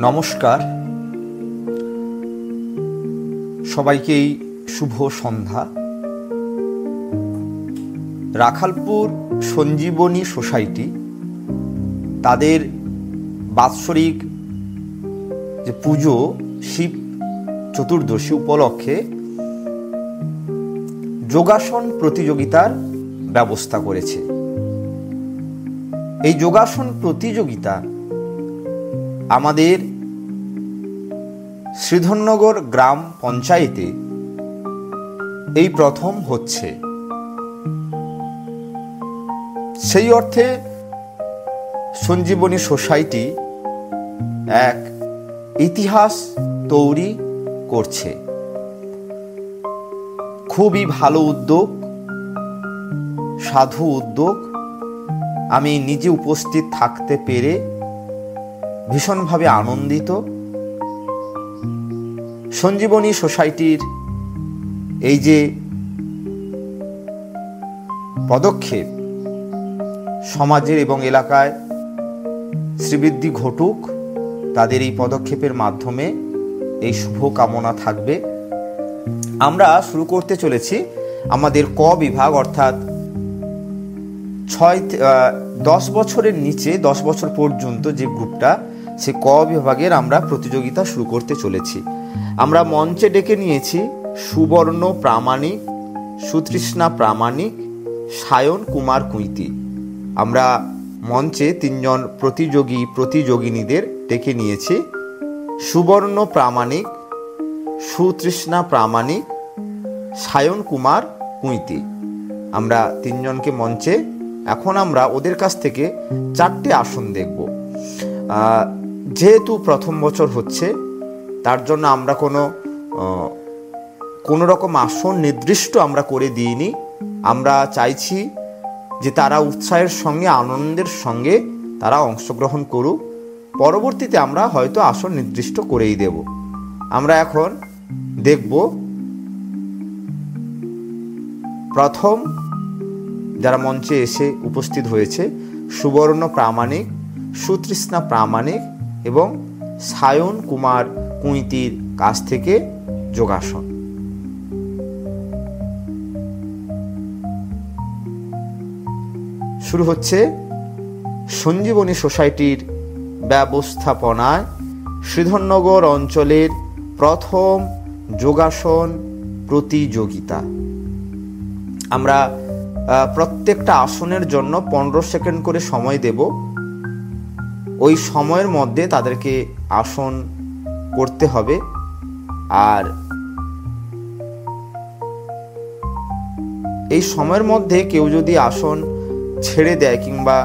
নমস্কার, সবাইকেই শুভ সন্ধ্যা। রাখালপুর সঞ্জীবনী সোসাইটি তাদের বাৎসরিক যে পুজো শিব চতুর্দশী উপলক্ষে যোগাসন প্রতিযোগিতার ব্যবস্থা করেছে। এই যোগাসন প্রতিযোগিতা আমাদের শ্রীধরনগর গ্রাম পঞ্চায়েতে এই প্রথম হচ্ছে। সেই অর্থে সঞ্জীবনী সোসাইটি এক ইতিহাস তৈরি করছে। খুবই ভালো উদ্যোগ, সাধু উদ্যোগ। আমি নিজে উপস্থিত থাকতে পেরে ভীষণভাবে আনন্দিত। সঞ্জীবনী সোসাইটির এই যে পদক্ষেপ সমাজের এবং এলাকায় শ্রীবৃদ্ধি ঘটুক, তাদের এই পদক্ষেপের মাধ্যমে এই শুভ কামনা থাকবে। আমরা শুরু করতে চলেছি আমাদের ক বিভাগ, অর্থাৎ 10 বছরের নিচে 10 বছর পর্যন্ত যে গ্রুপটা, সে ক বিভাগের আমরা প্রতিযোগিতা শুরু করতে চলেছি। আমরা মঞ্চে ডেকে নিয়েছি সুবর্ণ প্রামাণিক, সুতৃষ্ণা প্রামাণিক, সায়ন কুমার কুইতি। আমরা মঞ্চে 3 জন প্রতিযোগিনীদের ডেকে নিয়েছি। সুবর্ণ প্রামাণিক, সুতৃষ্ণা প্রামাণিক, সায়ন কুমার কুইতি। আমরা 3 জনকে মঞ্চে, এখন আমরা ওদের কাছ থেকে 4টে আসন দেখব। যেহেতু প্রথম বছর হচ্ছে, তার জন্য আমরা কোনো রকম আসন নির্দিষ্ট আমরা করে দিইনি। আমরা চাইছি যে তারা উৎসাহের সঙ্গে, আনন্দের সঙ্গে তারা অংশগ্রহণ করুক। পরবর্তীতে আমরা হয়তো আসন নির্দিষ্ট করেই দেব। আমরা এখন দেখব প্রথম যারা মঞ্চে এসে উপস্থিত হয়েছে, সুবর্ণ প্রামাণিক, সুতৃষ্ণা প্রামাণিক এবং সায়ন কুমার কুইতির কাছ থেকে যোগাসন। শুরু হচ্ছে সঞ্জীবনী সোসাইটির ব্যবস্থাপনায় শ্রীধরনগর অঞ্চলের প্রথম যোগাসন প্রতিযোগিতা। আমরা প্রত্যেকটা আসনের জন্য 15 সেকেন্ড করে সময় দেব। ওই সময়ের মধ্যে তাদেরকে আসন করতে হবে। আর এই সময়ের মধ্যে কেউ যদি আসন ছেড়ে দেয় কিংবা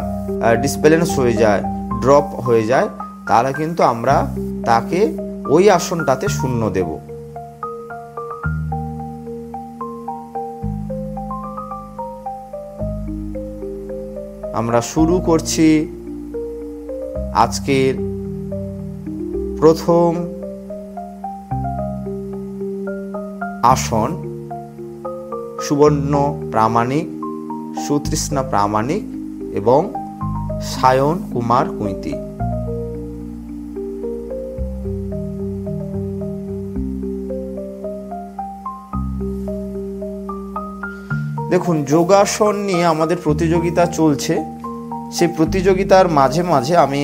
ডিসব্যালেন্স হয়ে যায়, ড্রপ হয়ে যায়, তাহলে কিন্তু আমরা তাকে ওই আসনটাতে 0 দেব। আমরা শুরু করছি আজকের প্রথম আসন, সুবর্ণ প্রামাণিক, সুতৃষ্ণা প্রামাণিক এবং সায়ন কুমার কুইতি। দেখুন, যোগাসন নিয়ে আমাদের প্রতিযোগিতা চলছে। সেই প্রতিযোগিতার মাঝে মাঝে আমি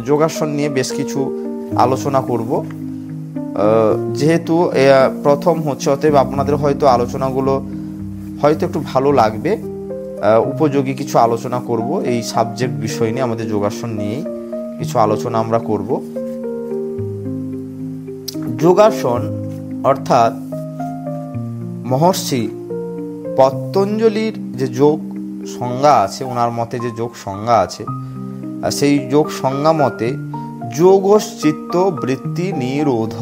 যোগাসন নিয়ে বেশ কিছু আলোচনা করব। যেহেতু প্রথম হচ্ছে, অতএব আপনাদের হয়তো আলোচনাগুলো হয়তো একটু ভালো লাগবে। উপযোগী কিছু আলোচনা করব। এই সাবজেক্ট বিষয় নিয়ে, আমাদের যোগাসন নিয়েই কিছু আলোচনা আমরা করব। যোগাসন অর্থাৎ মহর্ষি পতঞ্জলির যে যোগ সংজ্ঞা আছে, ওনার মতে যে যোগ সংজ্ঞা আছে, সেই যোগ সংজ্ঞা মতে যোগশ্চিত্ত বৃত্তি নিরোধ,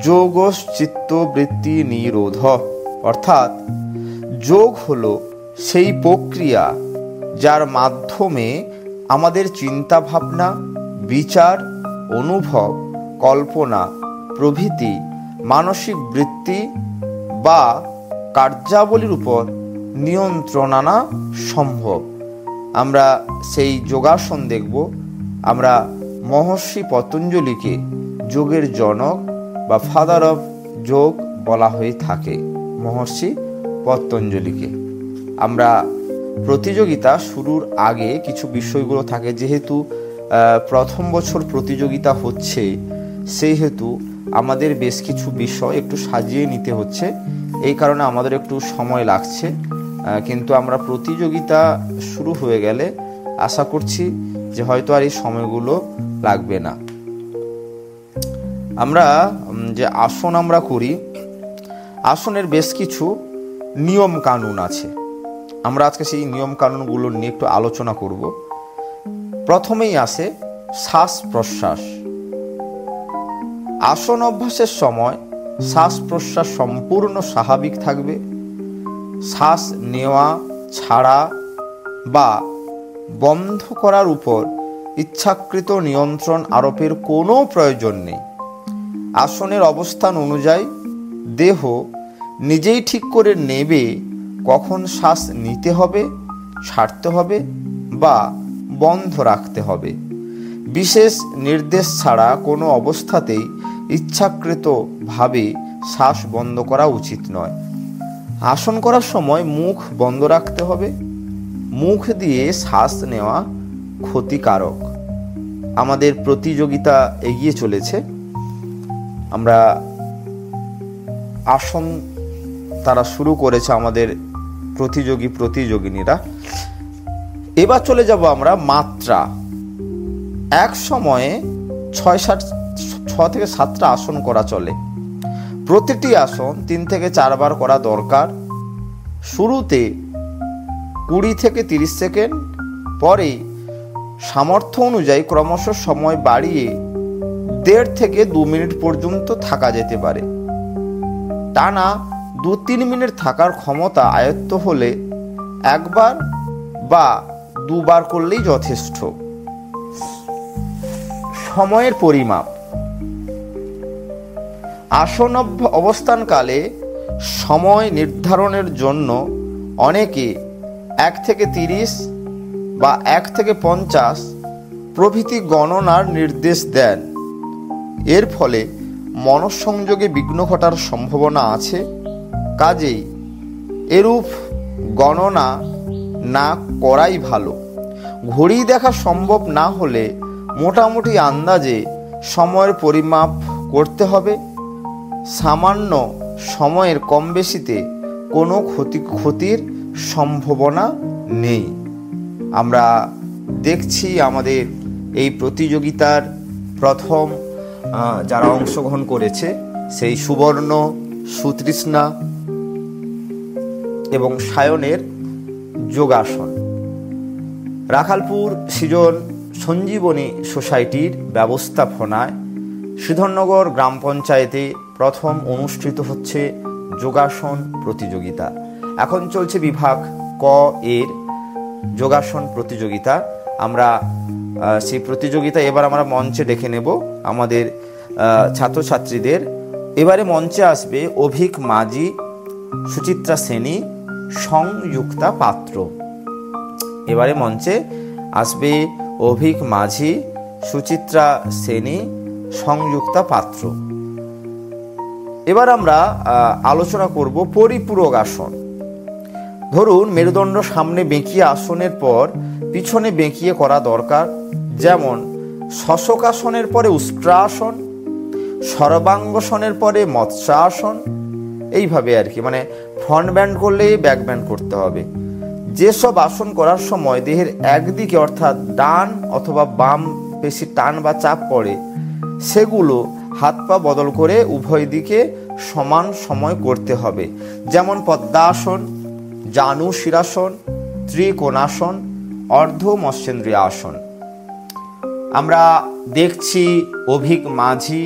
যোগশ্চিত্ত বৃত্তি নিরোধ অর্থাৎ যোগ হলো সেই প্রক্রিয়া যার মাধ্যমে আমাদের চিন্তা ভাবনা, বিচার, অনুভব, কল্পনা প্রভৃতি মানসিক বৃত্তি বা কার্যাবলীর উপর নিয়ন্ত্রণ আনা সম্ভব। আমরা সেই যোগাসন দেখব। আমরা মহর্ষি পতঞ্জলিকে যোগের জনক বা ফাদার অফ যোগ বলা হয়ে থাকে। মহর্ষি পতঞ্জলিকে। আমরা প্রতিযোগিতা শুরুর আগে কিছু বিষয়গুলো থাকে, যেহেতু প্রথম বছর প্রতিযোগিতা হচ্ছে সেহেতু আমাদের বেশ কিছু বিষয় একটু সাজিয়ে নিতে হচ্ছে, এই কারণে আমাদের একটু সময় লাগছে, কিন্তু আমরা প্রতিযোগিতা শুরু হয়ে গেলে আশা করছি যে হয়তো আর এই সময়গুলো লাগবে না। আমরা যে আসন আমরা করি, আসনের বেশ কিছু নিয়ম কানুন আছে। আমরা আজকে সেই নিয়ম কানুনগুলো নিয়ে একটু আলোচনা করব। প্রথমেই আসে শ্বাস প্রশ্বাস। আসন অভ্যাসের সময় শ্বাস প্রশ্বাস সম্পূর্ণ স্বাভাবিক থাকবে। শ্বাস নেওয়া, ছাড়া বা বন্ধ করার উপর ইচ্ছাকৃত নিয়ন্ত্রণ আরোপের কোনো প্রয়োজন নেই। আসনের অবস্থান অনুযায়ী দেহ নিজেই ঠিক করে নেবে কখন শ্বাস নিতে হবে, ছাড়তে হবে বা বন্ধ রাখতে হবে। বিশেষ নির্দেশ ছাড়া কোনো অবস্থাতেই ইচ্ছাকৃতভাবে শ্বাস বন্ধ করা উচিত নয়। আসন করার সময় মুখ বন্ধ রাখতে হবে। মুখ দিয়ে শ্বাস নেওয়া ক্ষতিকারক। আমাদের প্রতিযোগিতা এগিয়ে চলেছে। আমরা আসন তারা শুরু করেছে আমাদের প্রতিযোগিনীরা। এবার চলে যাব আমরা মাত্রা। এক সময়ে 6 থেকে 7টা আসন করা চলে। প্রতিটি আসন 3 থেকে 4 বার করা দরকার। শুরুতে 20 থেকে 30 সেকেন্ড, পরে সামর্থ্য অনুযায়ী ক্রমশ সময় বাড়িয়ে 1.5 থেকে 2 মিনিট পর্যন্ত থাকা যেতে পারে। টানা 2-3 মিনিট থাকার ক্ষমতা আয়ত্ত হলে একবার বা 2 বার করলেই যথেষ্ট। সময়ের পরিমাপ। আসন অবস্থানকালে সময় নির্ধারণের জন্য অনেকে 1 থেকে 30 বা 1 থেকে 50 প্রভৃতি গণনার নির্দেশ দেন। এর ফলে মনঃসংযোগে বিঘ্ন ঘটার সম্ভাবনা আছে। কাজেই এরূপ গণনা না করাই ভালো। ঘড়ি দেখা সম্ভব না হলে মোটামুটি আন্দাজে সময়ের পরিমাপ করতে হবে। সামান্য সময়ের কম বেশিতে কোনো ক্ষতির সম্ভাবনা নেই। আমরা দেখছি আমাদের এই প্রতিযোগিতার প্রথম যারা অংশগ্রহণ করেছে সেই সুবর্ণ, সুতৃষ্ণা এবং সায়নের যোগাসন। রাখালপুর সৃজন সঞ্জীবনী সোসাইটির ব্যবস্থাপনায় শ্রীধরনগর গ্রাম পঞ্চায়েতে প্রথম অনুষ্ঠিত হচ্ছে যোগাসন প্রতিযোগিতা। এখন চলছে বিভাগ ক এর যোগাসন প্রতিযোগিতা। আমরা সেই প্রতিযোগিতা এবার আমরা মঞ্চে ডেকে নেব আমাদের ছাত্রছাত্রীদের। এবারে মঞ্চে আসবে অভিক মাঝি, সুচিত্রা সেনী, সংযুক্তা পাত্র। এবারে মঞ্চে আসবে অভিক মাঝি, সুচিত্রা সেনী, সংযুক্তা পাত্র। এবার আমরা আলোচনা করব পরিপূরক আসন। ধরুন মেরুদণ্ড সামনে বেঁকিয়ে আসনের পর পিছনে বেঁকিয়ে করা দরকার। যেমন শশকাসনের পরে উষ্ট্রাসন, সর্বাঙ্গসনের পরে মৎস্যাসন, এইভাবে আর কি, মানে ফ্রন্ট ব্যান্ড করলে ব্যাক ব্যান্ড করতে হবে। যেসব আসন করার সময় দেহের একদিকে অর্থাৎ ডান অথবা বাম বেশি টান বা চাপ পড়ে সেগুলো হাত পা বদল করে উভয় দিকে সমান সময় করতে হবে। যেমন পদ্মাসন, জানু শিরাসন, ত্রিকোণাসন, অর্ধ মৎস্যেন্দ্রিয় আসন। আমরা দেখছি অভিক মাঝি,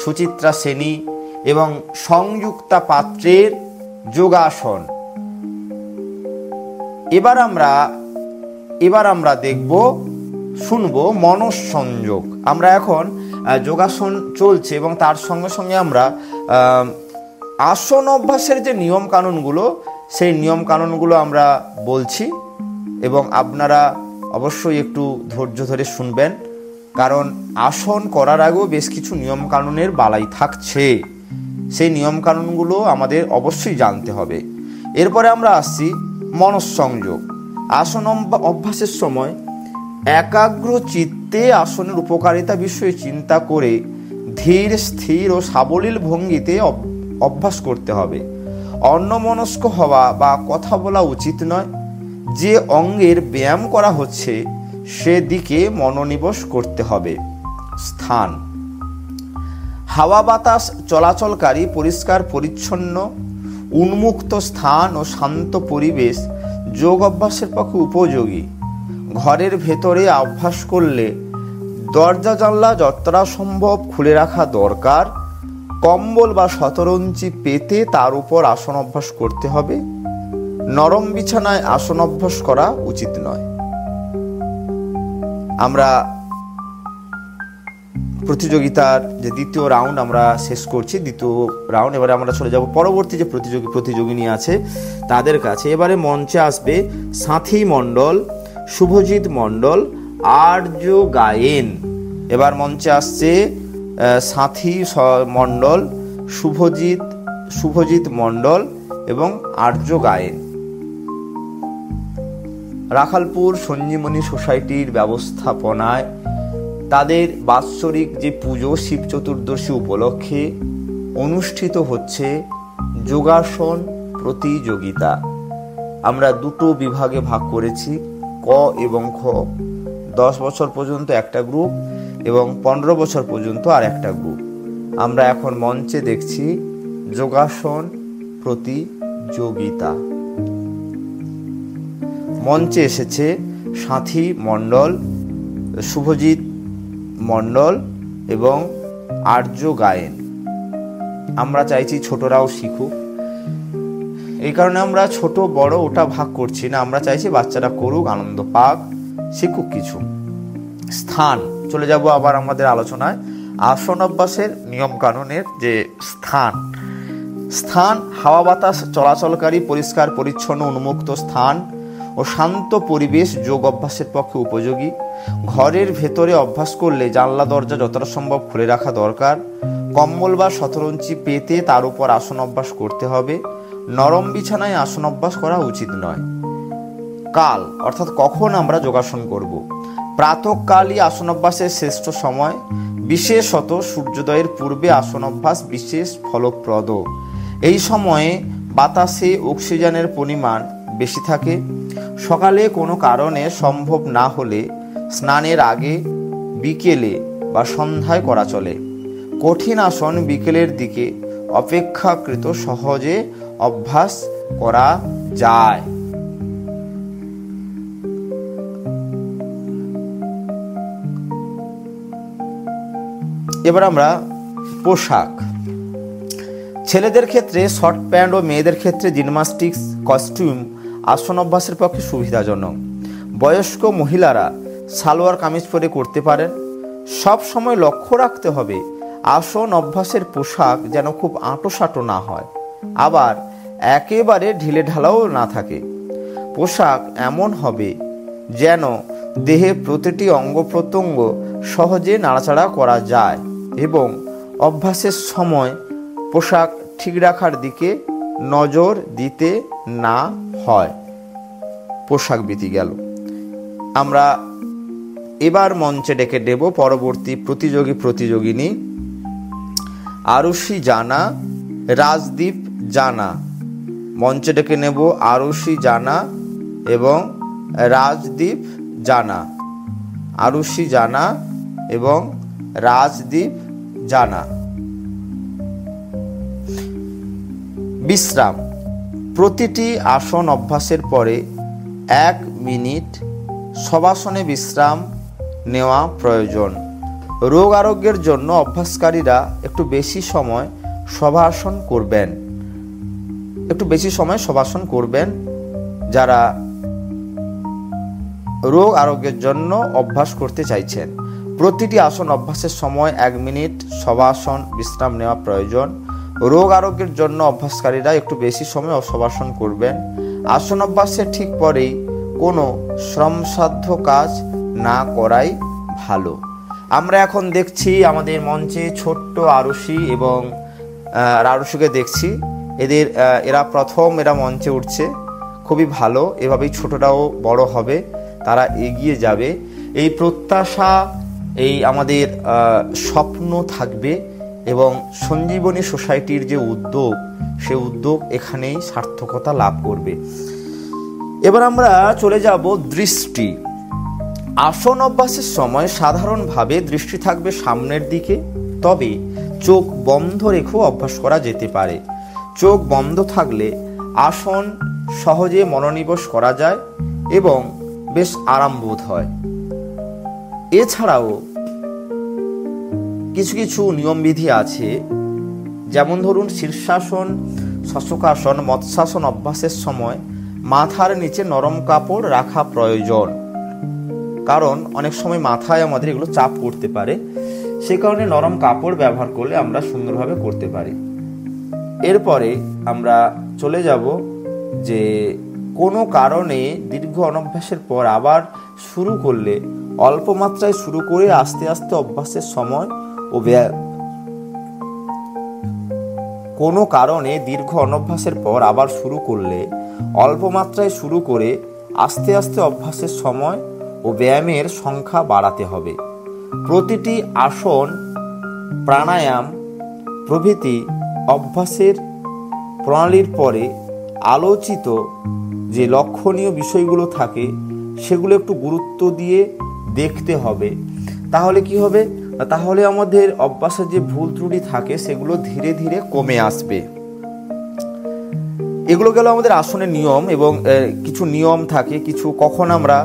সুচিত্রা সেনী এবং সংযুক্তা পাত্রের যোগাসন। এবার আমরা দেখব, শুনবো মনঃসংযোগ। আমরা এখন যোগাসন চলছে এবং তার সঙ্গে সঙ্গে আমরা আসন অভ্যাসের যে নিয়ম কানুনগুলো সেই নিয়ম কানুনগুলো আমরা বলছি এবং আপনারা অবশ্যই একটু ধৈর্য ধরে শুনবেন। কারণ আসন করার আগেও বেশ কিছু নিয়মকানুনের বালাই থাকছে, সেই নিয়মকানুনগুলো আমাদের অবশ্যই জানতে হবে। এরপরে আমরা আসছি মনঃসংযোগ। আসন অভ্যাসের সময় একাগ্র চিত্তে আসনের উপকারিতা বিষয়ে চিন্তা করে ধীর, স্থির ও সাবলীল ভঙ্গিতে অভ্যাস করতে হবে। অন্যমনস্ক হওয়া বা কথা বলা উচিত নয়। যে অঙ্গের ব্যায়াম করা হচ্ছে সেদিকে মনোনিবেশ করতে হবে। স্থান: হাওয়া বাতাস চলাচলকারী পরিষ্কার পরিচ্ছন্ন উন্মুক্ত স্থান ও শান্ত পরিবেশ যোগ অভ্যাসের পক্ষে উপযোগী। ঘরের ভেতরে অভ্যাস করলে দরজা জানলা যতটা সম্ভব খুলে রাখা দরকার। কম্বল বা শতরঞ্চি পেতে তার উপর আসন অভ্যাস করতে হবে। নরম বিছানায় আসন অভ্যাস করা উচিত নয়। আমরা প্রতিযোগিতার যে দ্বিতীয় রাউন্ড আমরা শেষ করছি, দ্বিতীয় রাউন্ড। এবারে আমরা চলে যাব পরবর্তী যে প্রতিযোগিনী আছে তাদের কাছে। এবারে মঞ্চে আসবে সাথী মণ্ডল, শুভজিৎ মণ্ডল, আর্য গায়েন। এবার মঞ্চে আসছে সাথী মণ্ডল, শুভজিৎ মণ্ডল এবং আর্য গায়েন। রাখালপুর সঞ্জীবনী সোসাইটির ব্যবস্থাপনায় তাদের বাৎসরিক যে পুজো শিব চতুর্দশী উপলক্ষে অনুষ্ঠিত হচ্ছে যোগাসন প্রতিযোগিতা। আমরা দুটো বিভাগে ভাগ করেছি, ক এবং খ। 10 বছর পর্যন্ত একটা গ্রুপ এবং 15 বছর পর্যন্ত আর একটা গ্রুপ। আমরা এখন মঞ্চে দেখছি যোগাসন প্রতিযোগিতা। মঞ্চে এসেছে সাথী মণ্ডল, শুভজিৎ মণ্ডল এবং আর্য গায়েন। আমরা চাইছি ছোটরাও শিখুক, এই কারণে আমরা ছোট বড় ওটা ভাগ করছি না। আমরা চাইছি বাচ্চারা করুক, আনন্দ পাক, শিখুক কিছু। স্থান: চলে যাব আবার আমাদের আলোচনায় আসন অভ্যাসের নিয়ম কানুনের যে স্থান। হাওয়া বাতাস চলাচলকারী পরিষ্কার পরিচ্ছন্ন উন্মুক্ত স্থান ও শান্ত পরিবেশ যোগ অভ্যাসের পক্ষে উপযোগী। ঘরের ভেতরে অভ্যাস করলে জানলা দরজা যতটা সম্ভব খুলে রাখা দরকার। কম্বল বা শতরঞ্চি পেতে তার উপর আসন অভ্যাস করতে হবে। নরম বিছানায় আসন অভ্যাস করা উচিত নয়। কাল অর্থাৎ কখন আমরা যোগাসন করব। প্রাতঃকালই আসন অভ্যাসের শ্রেষ্ঠ সময়। বিশেষত সূর্যোদয়ের পূর্বে আসন অভ্যাস বিশেষ ফলপ্রদ। এই সময়ে বাতাসে অক্সিজেনের পরিমাণ বেশি থাকে। সকালে কোনো কারণে সম্ভব না হলে স্নানের আগে, বিকেলে বা সন্ধ্যায় করা চলে। কঠিন আসন বিকেলের দিকে অপেক্ষাকৃত সহজে অভ্যাস করা যায়। এবার আমরা পোশাক। ছেলেদের ক্ষেত্রে শর্ট প্যান্ট ও মেয়েদের ক্ষেত্রে জিমন্যাস্টিক্স কস্টিউম আসন অভ্যাসের পক্ষে সুবিধাজনক। বয়স্ক মহিলারা সালোয়ার কামিজ পরে করতে পারেন। সব সময় লক্ষ্য রাখতে হবে আসন অভ্যাসের পোশাক যেন খুব আঁটোসাঁটো না হয়, আবার একেবারে ঢিলে ঢালাও না থাকে। পোশাক এমন হবে যেন দেহে প্রতিটি অঙ্গ প্রত্যঙ্গ সহজে নাড়াচাড়া করা যায় এবং অভ্যাসের সময় পোশাক ঠিক রাখার দিকে নজর দিতে না হয়। পোশাক বিধি গেল। আমরা এবার মঞ্চে ডেকে দেব পরবর্তী প্রতিযোগিনী আরুষি জানা, রাজদীপ জানা। মঞ্চে ডেকে নেব আরুষি জানা এবং রাজদীপ জানা। আরুষি জানা এবং রাজদীপ জানা। বিশ্রাম: প্রতিটি আসন অভ্যাসের পরে 1 মিনিট শবাসনে বিশ্রাম নেওয়া প্রয়োজন। রোগ আরোগ্যের জন্য অভ্যাসকারীরা একটু বেশি সময় শবাসন করবেন। যারা রোগ আরোগ্যের জন্য অভ্যাস করতে চাইছেন, প্রতিটি আসন অভ্যাসের সময় 1 মিনিট শবাসন বিশ্রাম নেওয়া প্রয়োজন। রোগ আরোগ্যের জন্য অভ্যাসকারীরা একটু বেশি সময় শবাসন করবেন। আসন অভ্যাসের ঠিক পরেই কোনো শ্রমসাধ্য কাজ না করাই ভালো। আমরা এখন দেখছি আমাদের মঞ্চে ছোট্ট আরুষি এবং আরুষিকে দেখছি। এরা প্রথম মঞ্চে উঠছে, খুবই ভালো। এভাবেই ছোটটাও বড় হবে, তারা এগিয়ে যাবে। এই প্রত্যাশা, এই আমাদের স্বপ্ন থাকবে এবং সঞ্জীবনী সোসাইটির যে উদ্যোগ, সে উদ্যোগ এখানেই সার্থকতা লাভ করবে। এবার আমরা চলে যাব দৃষ্টি। আসন অভ্যাসের সময় সাধারণভাবে দৃষ্টি থাকবে সামনের দিকে, তবে চোখ বন্ধ রেখেও অভ্যাস করা যেতে পারে। চোখ বন্ধ থাকলে আসন সহজে মনোনিবেশ করা যায় এবং বেশ আরাম বোধ হয়। এছাড়াও কিছু কিছু নিয়মবিধি আছে, যেমন ধরুন শীর্ষাসন, শশকাসন, মৎস্যাসন অভ্যাসের সময় মাথার নিচে নরম কাপড় রাখা প্রয়োজন, কারণ অনেক সময় মাথায় আমাদের এগুলো চাপ করতে পারে। সে কারণে নরম কাপড় ব্যবহার করলে আমরা সুন্দরভাবে করতে পারি। এরপরে আমরা চলে যাব যে কোনো কারণে দীর্ঘ অনভ্যাসের পর আবার শুরু করলে অল্প মাত্রায় শুরু করে আস্তে আস্তে অভ্যাসের সময় ও কোনো কারণে দীর্ঘ অনভ্যাসের পর আবার শুরু করলে অল্প মাত্রায় শুরু করে আস্তে আস্তে অভ্যাসের সময় ও ব্যায়ামের সংখ্যা বাড়াতে হবে। প্রতিটি আসন, প্রাণায়াম প্রভৃতি অভ্যাসের প্রণালীর পরে আলোচিত যে লক্ষণীয় বিষয়গুলো থাকে সেগুলো একটু গুরুত্ব দিয়ে দেখতে হবে। তাহলে কি হবে? তাহলে আমাদের অভ্যাসের যে ভুল ত্রুটি থাকে সেগুলো ধীরে ধীরে কমে আসবে। এগুলো গেল আমাদের আসনের নিয়ম, এবং কিছু নিয়ম থাকে, কিছু কখন আমরা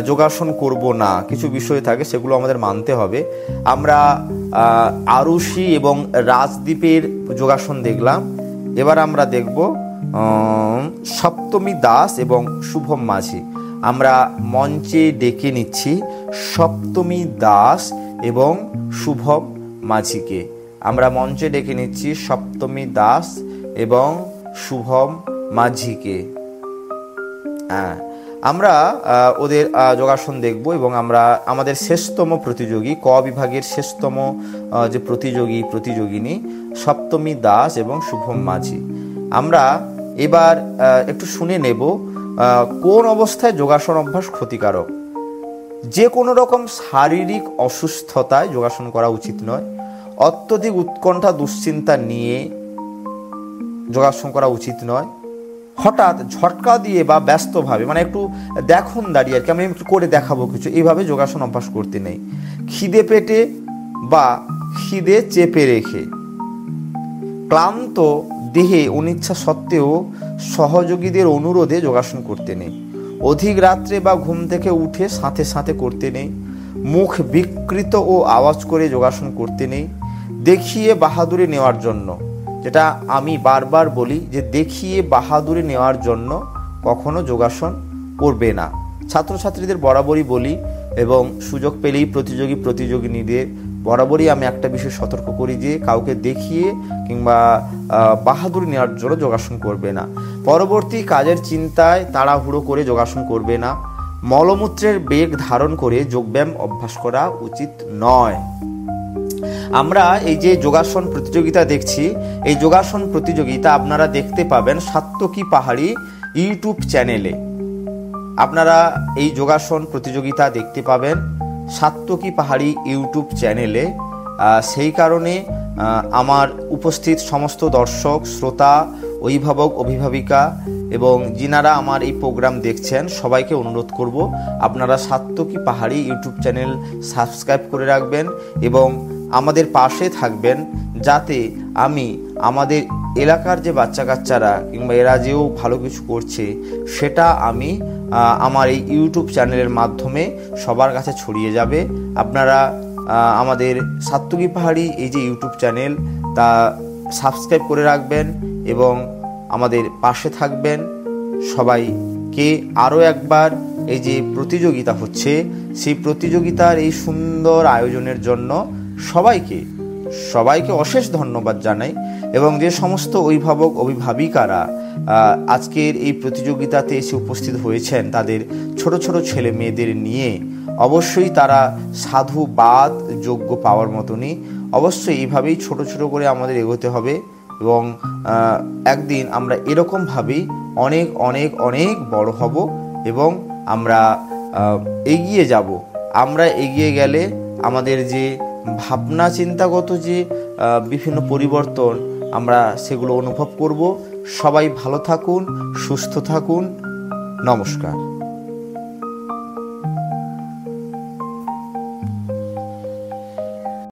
যোগাসন করব না, কিছু বিষয় থাকে, সেগুলো আমাদের মানতে হবে। আমরা আরুষি এবং রাজদীপের যোগাসন দেখলাম। এবার আমরা দেখব সপ্তমী দাস এবং শুভম মাঝি। আমরা মঞ্চে ডেকে নিচ্ছি সপ্তমী দাস এবং শুভম মাঝিকে। আমরা মঞ্চে ডেকে নিচ্ছি সপ্তমী দাস এবং শুভম মাঝিকে। আমরা ওদের যোগাসন দেখব এবং আমরা আমাদের শেষতম প্রতিযোগী, ক বিভাগের শেষতম যে প্রতিযোগিনী সপ্তমী দাস এবং শুভম মাঝি। আমরা এবার একটু শুনে নেব কোন অবস্থায় যোগাসন অভ্যাস ক্ষতিকারক। যে কোনো রকম শারীরিক অসুস্থতায় যোগাসন করা উচিত নয়। অত্যধিক উৎকণ্ঠা দুশ্চিন্তা নিয়ে যোগাসন করা উচিত নয়। হঠাৎ ঝটকা দিয়ে বা ব্যস্তভাবে, মানে একটু দেখুন দাঁড়িয়ে আর কি, আমি একটু করে দেখাবো কিছু, এইভাবে যোগাসন অভ্যাস করতে নেই। খিদে পেটে বা খিদে চেপে রেখে, ক্লান্ত দেহে অনিচ্ছা সত্ত্বেও সহযোগীদের অনুরোধে যোগাসন করতে নেই। অধিক রাত্রে বা ঘুম থেকে উঠে সাথে সাথে করতে নেই। মুখ বিকৃত ও আওয়াজ করে যোগাসন করতে নেই। দেখিয়ে বাহাদুরি নেওয়ার জন্য, যেটা আমি বারবার বলি যে দেখিয়ে বাহাদুরি নেওয়ার জন্য কখনো যোগাসন করবে না। ছাত্রছাত্রীদের বরাবরই বলি এবং সুযোগ পেলেই প্রতিযোগিনীদের বরাবরই আমি একটা বিষয় সতর্ক করি যে কাউকে দেখিয়ে কিংবা বাহাদুরি নেওয়ার জন্য যোগাসন করবে না। পরবর্তী কাজের চিন্তায় তাড়াহুড়ো করে যোগাসন করবে না। মলমূত্রের বেগ ধারণ করে যোগব্যায়াম অভ্যাস করা উচিত নয়। আমরা এই যে যোগাসন প্রতিযোগিতা দেখছি, এই যোগাসন প্রতিযোগিতা আপনারা দেখতে পাবেন সাত্তকী পাহাড়ি ইউটিউব চ্যানেলে। আপনারা এই যোগাসন প্রতিযোগিতা দেখতে পাবেন সাত্তকী পাহাড়ি ইউটিউব চ্যানেলে। সেই কারণে আমার উপস্থিত সমস্ত দর্শক, শ্রোতা, অভিভাবক, অভিভাবিকা এবং যিনারা আমার এই প্রোগ্রাম দেখছেন সবাইকে অনুরোধ করব আপনারা সাত্তকী পাহাড়ি ইউটিউব চ্যানেল সাবস্ক্রাইব করে রাখবেন এবং আমাদের পাশে থাকবেন, যাতে আমি আমাদের এলাকার যে বাচ্চা কাচ্চারা কিংবা এরা যেও ভালো কিছু করছে সেটা আমি আমার এই ইউটিউব চ্যানেলের মাধ্যমে সবার কাছে ছড়িয়ে যাবে। আপনারা আমাদের সাত্তকী পাহাড়ি এই যে ইউটিউব চ্যানেল তা সাবস্ক্রাইব করে রাখবেন এবং আমাদের পাশে থাকবেন। সবাইকে আরও একবার এই যে প্রতিযোগিতা হচ্ছে সেই প্রতিযোগিতার এই সুন্দর আয়োজনের জন্য সবাইকে অশেষ ধন্যবাদ জানাই এবং যে সমস্ত অভিভাবক অভিভাবিকারা আজকের এই প্রতিযোগিতাতে এসে উপস্থিত হয়েছেন তাদের ছোট ছোট ছেলে মেয়েদের নিয়ে অবশ্যই তারা সাধুবাদ যোগ্য পাওয়ার মতনই। অবশ্যই এইভাবেই ছোট ছোট করে আমাদের এগোতে হবে এবং একদিন আমরা এরকমভাবেই অনেক অনেক অনেক বড় হব এবং আমরা এগিয়ে যাব। আমরা এগিয়ে গেলে আমাদের যে ভাবনা চিন্তাগত যে বিভিন্ন পরিবর্তন আমরা সেগুলো অনুভব করব। সবাই ভালো থাকুন, সুস্থ থাকুন। নমস্কার।